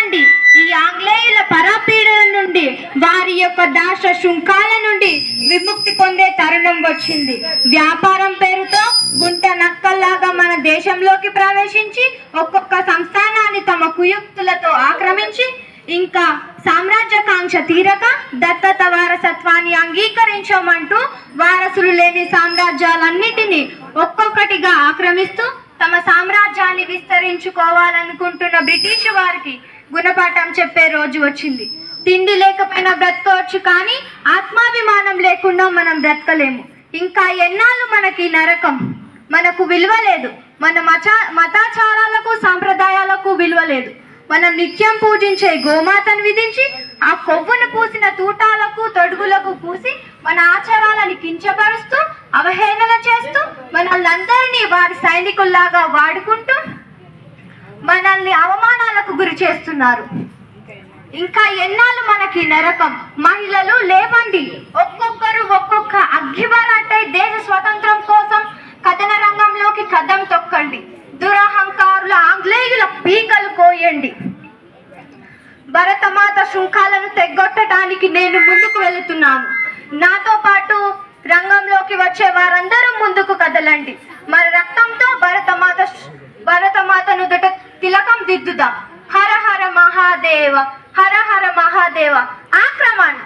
రండి, ఈ ఆంగ్లేయుల పరాపీడల నుండి, వారి యొక్క దాశ శృంఖాల నుండి విముక్తి పొందే తరుణం వచ్చింది. వ్యాపారం పేరుతో గుంట నక్కల్లాగా మన దేశంలోకి ప్రవేశించి ఒక్కొక్క సంస్థానాన్ని తమ కుయుక్తులతో ఆక్రమించి, ఇంకా సామ్రాజ్యకాంక్ష తీరక దత్తత వారసత్వాన్ని అంగీకరించమంటూ వారసులు లేని సామ్రాజ్యాలన్నిటినీ ఒక్కొక్కటిగా ఆక్రమిస్తూ తమ సామ్రాజ్యాన్ని విస్తరించుకోవాలనుకుంటున్న బ్రిటిష్ వారికి గుణపాఠం చెప్పే రోజు వచ్చింది. తిండి లేకపోయినా బ్రతకవచ్చు, కానీ ఆత్మాభిమానం లేకుండా మనం బ్రతకలేము. ఇంకా ఎన్నాళ్ళు మనకి నరకం? మనకు విలువ లేదు. మన మతాచారాలకు సాంప్రదాయాలకు విలువ లేదు. మనం నిత్యం పూజించే గోమాతను విధించి ఆ కొవ్వును పూసిన తూటాలకు తొడుగులకు పూసి మన ఆచారాలను కించపరుస్తూ అవహేళన చేస్తూ మనల్ని వారి సైనికుల్లాగా వాడుకుంటూ మనల్ని అవమానాలకు గురి చేస్తున్నారు. ఇంకా ఎన్నాళ్ళు మనకి నరకం? మహిళలు లేవండి, ఒక్కొక్కరు ఒక్కొక్క అగ్గివరాటై దేశ స్వతంత్రం కోసం కథన రంగంలోకి కదం తొక్కండి. దురహంకారుల ఆంగ్లేయుల పీకలు కోయండి. భరతమాత శృంఖాలను తెగ్గొట్టడానికి నేను ముందుకు వెళుతున్నాను. నాతో పాటు రంగంలోకి వచ్చే వారందరూ ముందుకు కదలండి. మన రక్తంతో భరతమాతను దుట తిలకం దిద్దుదాం. హర హర మహాదేవ, హర హర మహాదేవ. ఆక్రమణ.